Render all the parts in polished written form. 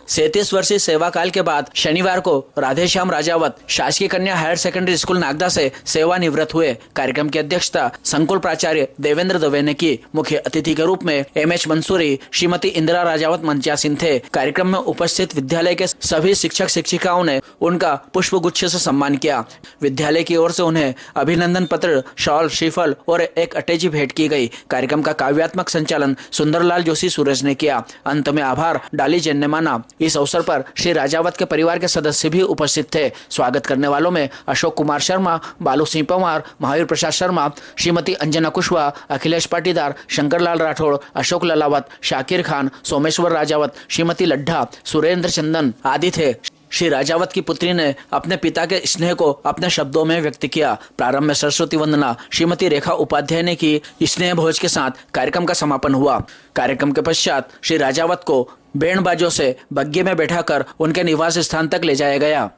37 वर्षीय सेवा काल के बाद शनिवार को राधेश्याम राजावत शासकीय कन्या हायर सेकेंडरी स्कूल नागदा से सेवानिवृत्त हुए। कार्यक्रम की अध्यक्षता संकुल प्राचार्य देवेंद्र दवे ने की। मुख्य अतिथि के रूप में MH मंसूरी, श्रीमती इंदिरा राजावत मंचासीन थे। कार्यक्रम में उपस्थित विद्यालय के सभी शिक्षक शिक्षिकाओं ने उनका पुष्प गुच्छ से सम्मान किया। विद्यालय की ओर से उन्हें अभिनंदन पत्र, शॉल, श्रीफल और एक अटैची भेंट की गई। कार्यक्रम का काव्यात्मक संचालन सुंदरलाल जोशी सूरज ने किया। अंत में आभार डाली जैन ने माना। इस अवसर पर श्री राजावत के परिवार के सदस्य भी उपस्थित थे। स्वागत करने वालों में अशोक कुमार शर्मा, बालू सिंह पंवार, महावीर प्रसाद शर्मा, श्रीमती अंजना कुशवाहा, अखिलेश पाटीदार, शंकरलाल राठौड़, अशोक ललावत, शाकिर खान, सोमेश्वर राजावत, श्रीमती लड्ढा, सुरेंद्र चंदन आदि थे। श्री राजावत की पुत्री ने अपने पिता के स्नेह को अपने शब्दों में व्यक्त किया। प्रारंभ में सरस्वती वंदना श्रीमती रेखा उपाध्याय ने की। स्नेह भोज के साथ कार्यक्रम का समापन हुआ। कार्यक्रम के पश्चात श्री राजावत को बैंड बाजों से बग्घे में बैठाकर उनके निवास स्थान तक ले जाया गया।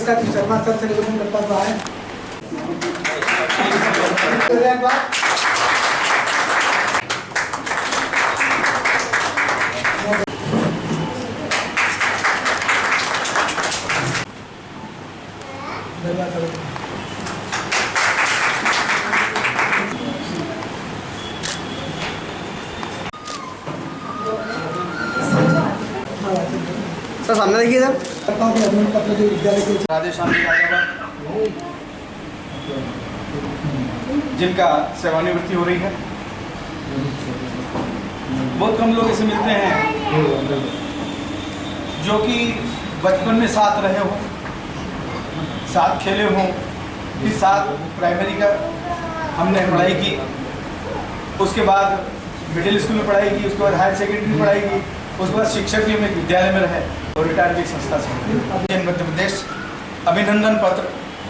शर्मा सर से निवेदन करता है। सर सामने देखिए सर। राधेश्याम राजावत जिनका सेवानिवृत्ति हो रही है। बहुत कम लोग ऐसे मिलते हैं जो कि बचपन में साथ रहे हो, साथ खेले हो, फिर साथ प्राइमरी का हमने पढ़ाई की, उसके बाद मिडिल स्कूल में पढ़ाई की, उसके बाद हायर सेकेंडरी में पढ़ाई की, उसके बाद शिक्षक भी में विद्यालय में रहे और रिटायर भी संस्था से। मध्य प्रदेश अभिनंदन पत्र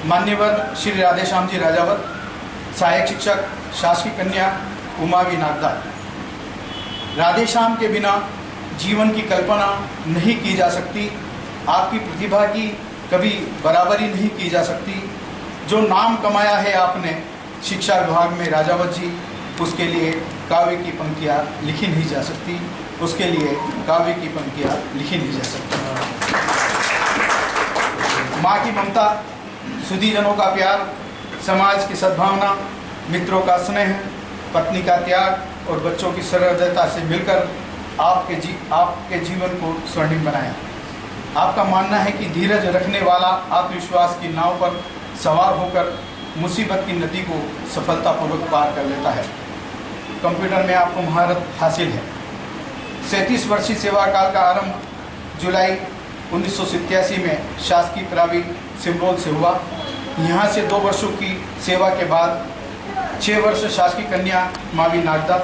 मान्यवर श्री राधेश्याम जी राजावत, सहायक शिक्षक, शासकीय कन्या उमावी नागदा। राधेश्याम के बिना जीवन की कल्पना नहीं की जा सकती। आपकी प्रतिभा की कभी बराबरी नहीं की जा सकती। जो नाम कमाया है आपने शिक्षा विभाग में राजावत जी, उसके लिए काव्य की पंक्तियाँ लिखी नहीं जा सकती। उसके लिए काव्य की पंक्तियाँ लिखी नहीं जा सकती। माँ की ममता, सुधीजनों का प्यार, समाज की सद्भावना, मित्रों का स्नेह, पत्नी का त्याग और बच्चों की सरलता से मिलकर आपके जीवन को स्वर्णिम बनाया। आपका मानना है कि धीरज रखने वाला आत्मविश्वास की नाव पर सवार होकर मुसीबत की नदी को सफलतापूर्वक पार कर लेता है। कंप्यूटर में आपको महारत हासिल है। 37 वर्षीय सेवा काल का आरंभ जुलाई 1987 में शासकीय प्रावी सिम्बोल से हुआ। यहाँ से 2 वर्षों की सेवा के बाद 6 वर्ष शासकीय कन्या मावी नागदा,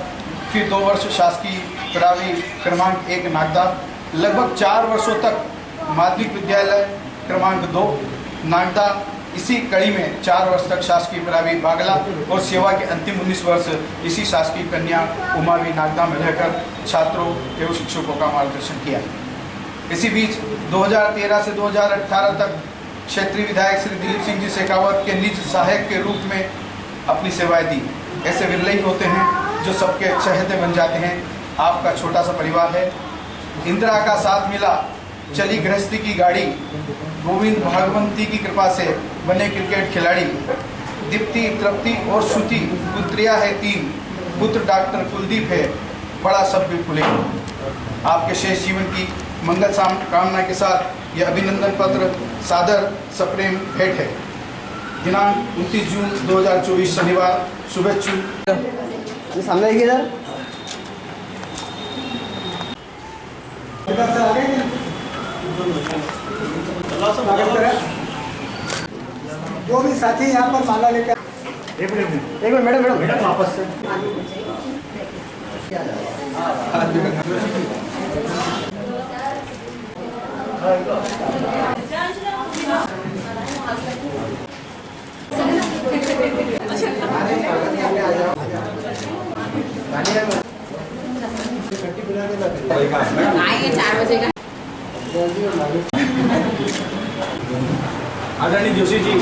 फिर 2 वर्ष शासकीय प्रावी क्रमांक 1 नागदा, लगभग 4 वर्षों तक माध्यमिक विद्यालय क्रमांक 2 नागदा। इसी कड़ी में 4 वर्ष तक शासकीय प्रावी बागला और सेवा के अंतिम 19 वर्ष इसी शासकीय कन्या उमावी नागदा में रहकर छात्रों एवं शिक्षकों का मार्गदर्शन किया। इसी बीच 2013 से 2018 तक क्षेत्रीय विधायक श्री दिलीप सिंह जी शेखावत के निज सहायक के रूप में अपनी सेवाएं दी। ऐसे विरले ही होते हैं जो सबके चहेते बन जाते हैं। आपका छोटा सा परिवार है। इंदिरा का साथ मिला, चली गृहस्थी की गाड़ी, गोविंद भागवंती की कृपा से बने क्रिकेट खिलाड़ी, दीप्ति, तृप्ति और श्रुति पुत्रियां है 3, पुत्र डॉक्टर कुलदीप है, बड़ा सभ्य कुले। आपके शेष जीवन की मंगल कामना के साथ यह अभिनंदन पत्र सादर सप्रेम भेंट है। दिनांक 29 जून 2024 शनिवार, शुभेच्छु। सामने देखिए सर। जो भी साथी यहाँ पर माला लेकर एक मिनट मैडम वापस से आएंगे 4 बजे का। आदरणीय जोशी जी,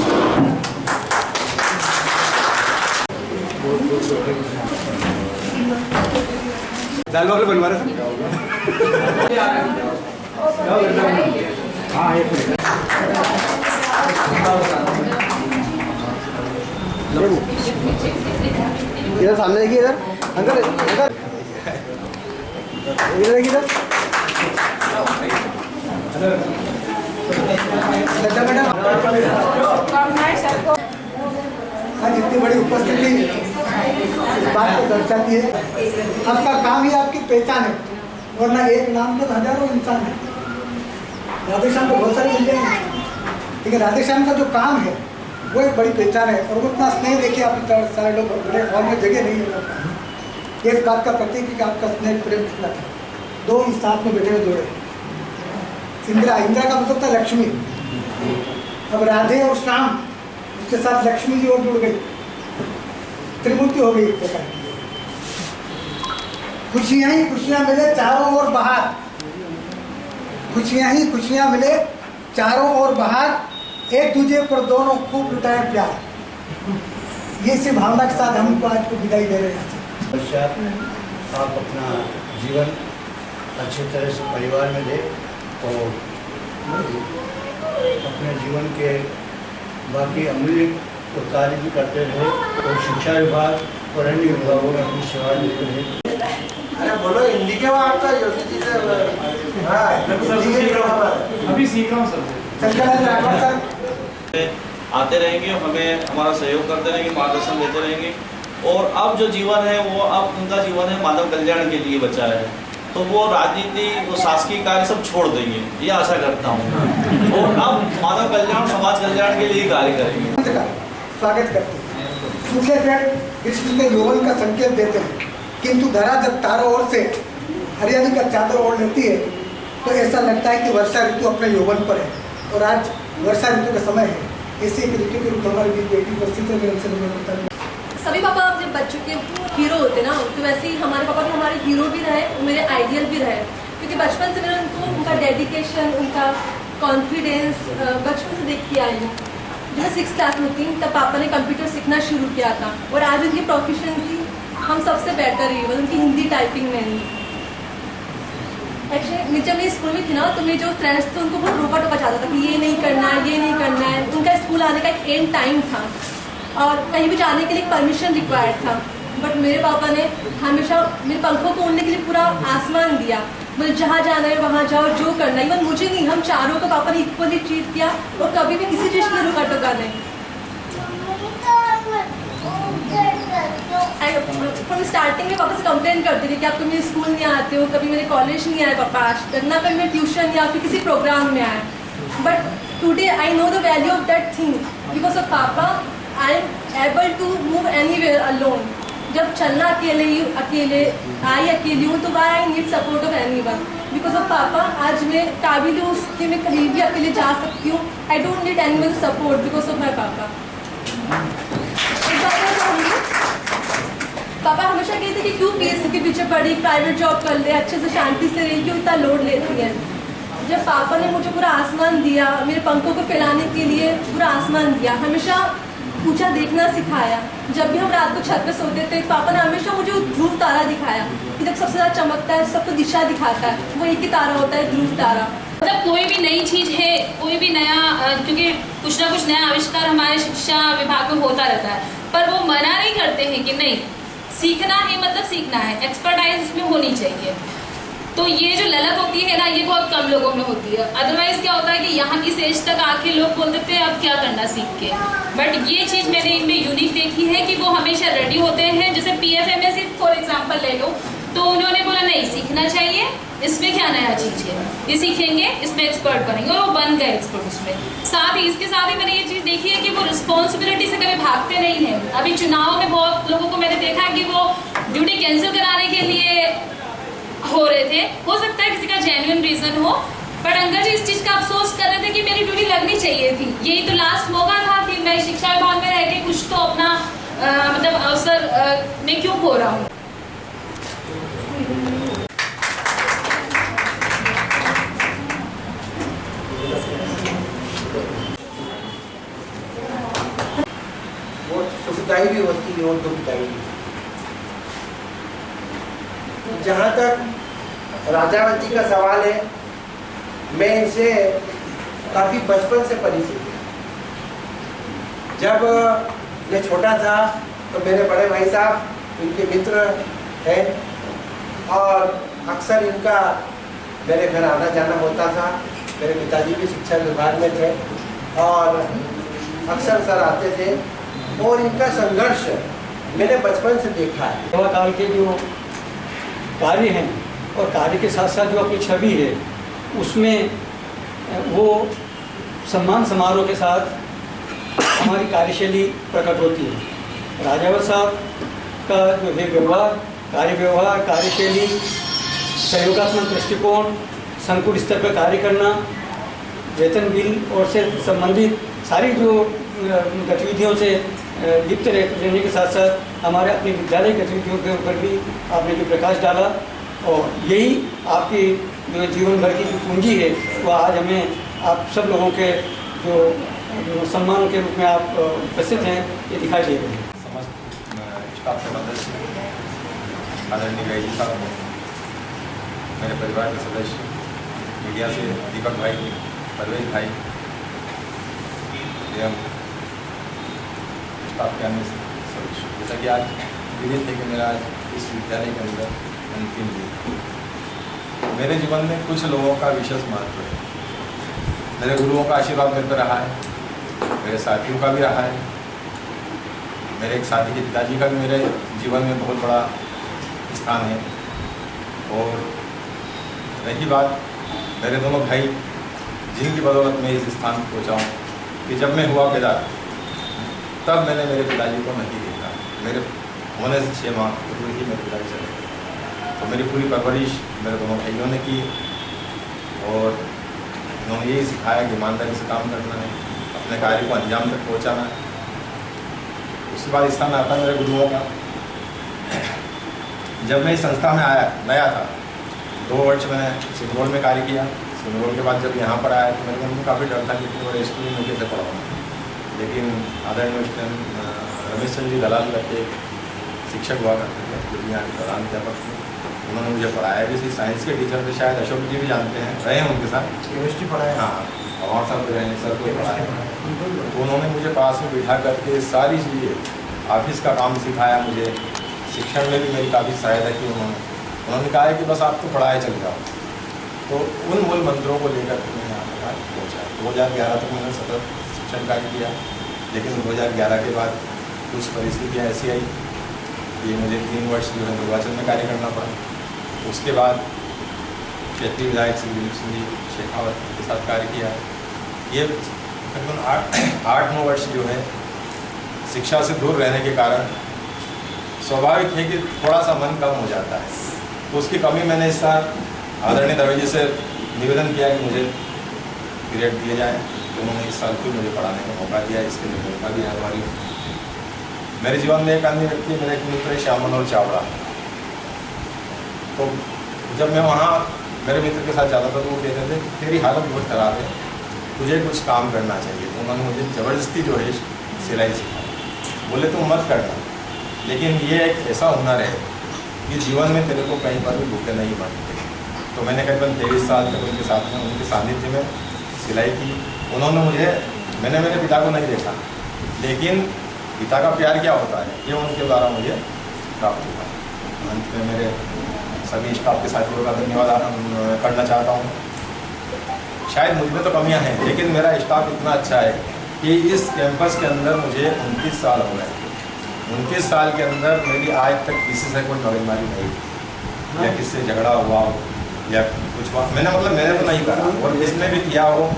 दाल बाफले बनवा रहे हाँ एक मिनट इधर सामने देखिए, इधर अंकल अंकल इधर देखिए, इधर मैडम आज इतनी बड़ी उपस्थिति इस बात को दर्शाती है आपका काम ही आपकी पहचान है, वरना एक नाम तो हजारों इंसान है। राधेश्याम को बहुत सारे मिल जाएंगे, लेकिन राधेश्याम का जो काम है वो एक बड़ी पहचान है। और वो इतना स्नेह देखिए, आप इतना सारे लोग बड़े हॉल में जगह नहीं है। ये इस बात का प्रतीक है कि आपका स्नेह प्रेम कितना था। दो ही साथ में बैठे हुए जोड़े, इंदिरा, इंदिरा का मतलब था लक्ष्मी। अब राधे और श्याम, उसके साथ लक्ष्मी जी और जुड़ गई, त्रिमूर्ति हो गई एक प्रकार की। खुशियां ही खुशियां मिले चारों ओर बहार, खुशियां ही खुशियां मिले चारों ओर बहार, एक दूसरे पर दोनों खूब लुटाए प्यार। ये इसी भावना के साथ हमको आज को विदाई दे रहे हैं। पश्चात आप अपना जीवन अच्छी तरह से परिवार में दें और अपने जीवन के बाकी अमूल्य कार्य भी करते रहे और शिक्षा विभाग और अन्य विभागों में अपनी सेवा देते रहे। अरे बोलो हिंदी के बाद तो जोशी जी से अभी सीख रहा हूँ सर। शंकराचार्य राठौर सर आते रहेंगे, हमें हमारा सहयोग करते रहेंगे, मार्गदर्शन देते रहेंगे। और अब जो जीवन है वो अब उनका जीवन है मानव कल्याण के लिए बचा है, तो वो राजनीति, वो शासकीय कार्य सब छोड़ देंगे, ये आशा करता हूँ। और अब मानव कल्याण, समाज कल्याण के लिए कार्य करेंगे। स्वागत करते हैं। सूखे पेड़ ग्रीष्म के यौवन का संकेत देते हैं, किंतु धरा जब चारों ओर से हरियाली का चादर ओढ़ लेती है तो ऐसा लगता है कि वर्षा ऋतु अपने यौवन पर है। और आज वर्षा ऋतु का समय है, ऐसे एक ऋतु के रूप हमारी बेटी उपस्थित है। सभी पापा जब बच्चों के हीरो होते ना, तो वैसे ही हमारे पापा भी हमारे हीरो भी रहे और मेरे आइडियल भी रहे, क्योंकि बचपन से मैंने उनको, उनका डेडिकेशन, उनका कॉन्फिडेंस बचपन से देख के आई हूँ। जब मैं 6th क्लास में थी तब पापा ने कंप्यूटर सीखना शुरू किया था, और आज उनकी प्रोफिशिएंसी हम सबसे बेटर रही है, उनकी हिंदी टाइपिंग में ही। एक्चुअली जब मैं स्कूल में थी ना, तो मेरे जो फ्रेंड्स थे उनको बहुत रोका टोका चाहता था कि ये नहीं करना है, ये नहीं करना है। उनका स्कूल आने का एक एंड टाइम था और कहीं भी जाने के लिए परमिशन रिक्वायर्ड था, बट मेरे पापा ने हमेशा मेरे पंखों को उड़ने के लिए पूरा आसमान दिया। मतलब जहाँ जाना है वहाँ जाओ, जो करना है। इवन मुझे नहीं, हम चारों को पापा ने इक्वली ट्रीट किया और कभी भी किसी चीज़ के लिए रुका टोका नहीं। हम स्टार्टिंग में पापा से कंप्लेन करते थे कि आप कभी स्कूल नहीं आते हो, कभी मेरे कॉलेज नहीं आए पापा, ना कभी मैं ट्यूशन या फिर किसी प्रोग्राम में आए। But today I know the value of that thing because of papa I am able to move anywhere alone. जब चलना अकेले अकेली हूँ, तो why I need support of anyone. Because of papa आज मैं काबिल हूँ कि मैं कहीं भी अकेले जा सकती हूँ। I don't need anyone support because of my पापा। पापा हमेशा कहते कि क्यों पीएससी के पीछे पड़ी, प्राइवेट जॉब कर ले, अच्छे से शांति से रही, क्यों इतना लोड लेती है। जब पापा ने मुझे पूरा आसमान दिया, मेरे पंखों को फैलाने के लिए पूरा आसमान दिया, हमेशा ऊंचा देखना सिखाया। जब भी हम रात को छत पे सोते थे, पापा ने हमेशा मुझे ध्रुव तारा दिखाया कि जब सबसे ज़्यादा चमकता है, सबको दिशा दिखाता है, वो एक ही तारा होता है, ध्रुव तारा। मतलब कोई भी नई चीज़ है, कोई भी नया, क्योंकि कुछ ना कुछ नया आविष्कार हमारे शिक्षा विभाग में होता रहता है, पर वो मना नहीं करते हैं कि नहीं, सीखना ही मतलब सीखना है, एक्सपर्टाइज इसमें होनी चाहिए। तो ये जो ललक होती है ना, ये बहुत कम लोगों में होती है। अदरवाइज क्या होता है कि यहाँ की एज तक आके लोग बोल देते हैं अब क्या करना सीख के। बट ये चीज़ मैंने इनमें यूनिक देखी है कि वो हमेशा रेडी होते हैं। जैसे PFMS फॉर एग्जाम्पल ले लो, तो उन्होंने बोला नहीं सीखना चाहिए, इसमें क्या नया चीज़ है, ये सीखेंगे, इसमें एक्सपर्ट बनेंगे, और वो बन गए एक्सपर्ट उसमें। साथ ही इसके साथ ही मैंने ये चीज़ देखी है कि वो रिस्पॉन्सिबिलिटी से कभी भागते नहीं हैं। अभी चुनाव में बहुत लोगों को मैंने देखा कि वो ड्यूटी कैंसिल कराने के लिए हो रहे थे। हो सकता है किसी का जेन्युइन रीज़न हो, बट अंकल जी इस चीज़ का अफसोस कर रहे थे कि मेरी ड्यूटी लगनी चाहिए थी। यही तो लास्ट मौका था कि मैं शिक्षा विभाग में रह के कुछ तो अपना मतलब अवसर मैं क्यों खो रहा हूँ। पिटाई भी होती है और तो पिटाई भी। जहाँ तक राजावती का सवाल है, मैं इनसे काफ़ी बचपन से परिचित हूँ। जब मैं छोटा था तो मेरे बड़े भाई साहब इनके मित्र हैं और अक्सर इनका मेरे घर आना जाना होता था। मेरे पिताजी भी शिक्षा विभाग में थे और अक्सर सर आते थे और इनका संघर्ष मैंने बचपन से देखा है। सेवा काल के जो कार्य हैं और कार्य के साथ साथ जो अपनी छवि है उसमें वो सम्मान समारोह के साथ हमारी कार्यशैली प्रकट होती है। राजावत साहब का जो है व्यवहार, कार्य व्यवहार, कार्यशैली, सहयोगात्मक दृष्टिकोण, संकुल स्तर पर कार्य करना, वेतन बिल और से संबंधित सारी जो गतिविधियों से लिप्त रहने के साथ साथ हमारे अपने विद्यालय गतिविधियों के ऊपर भी आपने जो प्रकाश डाला और यही आपकी जो जीवन भर की जो पूंजी है वो आज हमें आप सब लोगों के जो सम्मान के रूप में आप उपस्थित हैं ये दिखाई दे रहे हैं। समस्त स्टाफ के मदद से आदरणीय गायजी साहब, मेरे परिवार के सदस्य, मीडिया से दीपक भाई, परवेज भाई एवं स्टाफ के अन्य सदस्य, जैसा कि आज विदित है कि मेरा आज इस विद्यालय के अंदर अंतिम दिन। मेरे जीवन में कुछ लोगों का विशेष महत्व है। मेरे गुरुओं का आशीर्वाद मेरे पर रहा है, मेरे साथियों का भी रहा है, मेरे एक साथी के पिताजी का भी मेरे जीवन में बहुत बड़ा स्थान है। और रही बात मेरे दोनों भाई जिनकी बदौलत मैं इस स्थान पर पहुँचा हूँ कि जब मैं हुआ पैदा तब मैंने मेरे पिताजी को नहीं देखा। मेरे होने से 6 माह पूर्व ही मेरे पिताजी चले गए। तो मेरी पूरी परवरिश मेरे दोनों भाइयों ने की और उन्होंने यही सिखाया कि ईमानदारी से काम करना है, अपने कार्य को अंजाम तक पहुँचाना है। उसके बाद स्थान आता है मेरे गुरुओं का। जब मैं इस संस्था में आया नया था, 2 वर्ष मैंने सिंगरौल में कार्य किया। सिंगरौल के बाद जब यहाँ पर आया तो मेरे मन में काफ़ी डर था कि इतने बड़े स्कूल में कैसे पढ़ाऊँगा। लेकिन आदरणीय रमेश चंद्र जी दलाल करके शिक्षक हुआ करते थे, जो भी यहाँ के प्रधान अध्यापक थे, उन्होंने मुझे पढ़ाया भी। साइंस के टीचर थे, शायद अशोक जी भी जानते हैं, रहे हैं उनके साथ, केमिस्ट्री पढ़ाया। हाँ, और साहब रहे हैं, सर को पढ़ाया। तो उन्होंने मुझे पास में बिठा करके सारी चीज़ें ऑफिस का काम सिखाया। मुझे शिक्षण में भी मेरी काफ़ी सहायता की उन्होंने कहा है कि बस आप तो पढ़ाए चल जाओ। तो उन मूल मंत्रों को लेकर के मैं यहाँ पर पहुँचा। 2011 तक मैंने सतत शिक्षण कार्य किया, लेकिन 2011 के बाद कुछ परिस्थितियाँ ऐसी आई कि मुझे 3 वर्ष जो है निर्वाचन में कार्य करना पड़ा। उसके बाद क्षेत्रीय विधायक श्री दिलीप सिंह जी शेखावत के साथ कार्य किया। ये तकरीबन 8-9 वर्ष जो है शिक्षा से दूर रहने के कारण स्वाभाविक है कि थोड़ा सा मन कम हो जाता है। तो उसकी कमी मैंने इस साल आदरणीय दवे जी से निवेदन किया कि मुझे पीरियड दिए जाए। तो उन्होंने इस साल फिर मुझे पढ़ाने का मौका दिया। इसके लिए मौका भी आभारी हूँ। मेरे जीवन में एक अन्य व्यक्ति, मेरा एक मित्र है श्याम मनोहर चावड़ा। तो जब मैं वहाँ मेरे मित्र के साथ जाता था तो वो कहते थे कि तेरी हालत बहुत ख़राब है, तुझे कुछ काम करना चाहिए। तो उन्होंने मुझे ज़बरदस्ती जो है सिलाई सिखाई। बोले तुम मत करना, लेकिन ये एक ऐसा हुनर है कि जीवन में तेरे को कहीं पर भी भूखे नहीं मरते। तो मैंने करीबन 23 साल तक उनके साथ में, उनके सानिध्य में सिलाई की। मैंने मेरे पिता को नहीं देखा, लेकिन पिता का प्यार क्या होता है ये उनके द्वारा मुझे प्राप्त हुआ। अंत में मेरे सभी स्टाफ के साथियों का धन्यवाद करना चाहता हूँ। शायद मुझ में तो कमियाँ हैं, लेकिन मेरा स्टाफ इतना अच्छा है कि इस कैंपस के अंदर मुझे 29 साल हो गए। 29 साल के अंदर मेरी आज तक किसी से कोई मगजमारी नहीं हुई या किसी से झगड़ा हुआ हो या कुछ हुआ। मैंने तो नहीं करा, और जिसने भी किया हो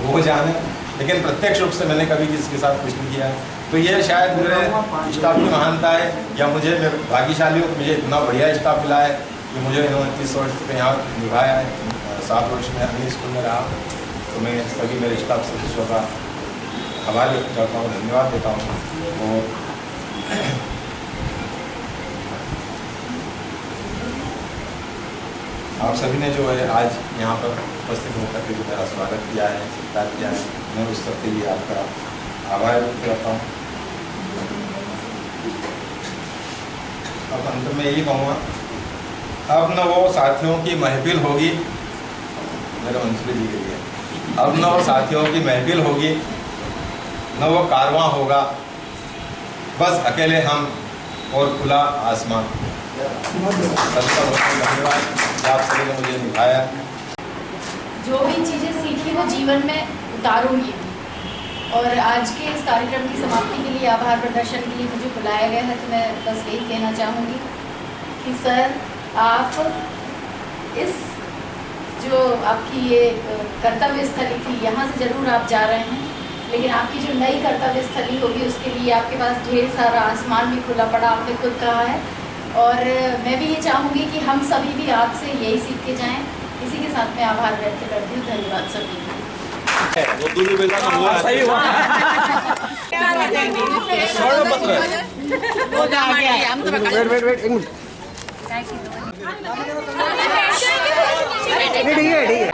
वो जाने, लेकिन प्रत्यक्ष रूप से मैंने कभी किसी के साथ कुछ नहीं किया है। तो ये शायद मेरे स्टाफ की महानता है, या मैं भाग्यशाली हूँ, मुझे इतना बढ़िया स्टाफ मिला है कि मुझे 29 वर्ष तक यहाँ निभाया है। 7 वर्ष में अन्य स्कूल में रहा। तो मैं सभी मेरे स्टाफ सदस्यों का आभार व्यक्त करता हूँ, धन्यवाद देता हूँ। और आप सभी ने जो है आज यहाँ पर उपस्थित होकर के जो मेरा स्वागत किया है, सत्कार किया है, मैं उस सबके लिए आपका आभार व्यक्त करता हूँ। अब अंत में यही कहूँगा, अब न वो साथियों की महफिल होगी मेरे मंसूरी जी के लिए, अब न वो साथियों की महफिल होगी, न वो कारवां होगा, बस अकेले हम और खुला आसमान। सबका बहुत धन्यवाद, आप सभी ने मुझे निभाया। जो भी चीज़ें सीखी वो जीवन में उतारूंगी। और आज के इस कार्यक्रम की समाप्ति के लिए, आभार प्रदर्शन के लिए मुझे बुलाया गया है, तो मैं बस यही कहना चाहूँगी कि सर, आप इस जो आपकी ये कर्तव्य स्थली थी, यहाँ से ज़रूर आप जा रहे हैं, लेकिन आपकी जो नई कर्तव्य स्थली होगी उसके लिए आपके पास ढेर सारा आसमान भी खुला पड़ा, आपने खुद कहा है। और मैं भी ये चाहूँगी कि हम सभी भी आपसे यही सीख के जाएँ। इसी के साथ मैं आभार व्यक्त करती हूँ। धन्यवाद सभी को। ठीक है।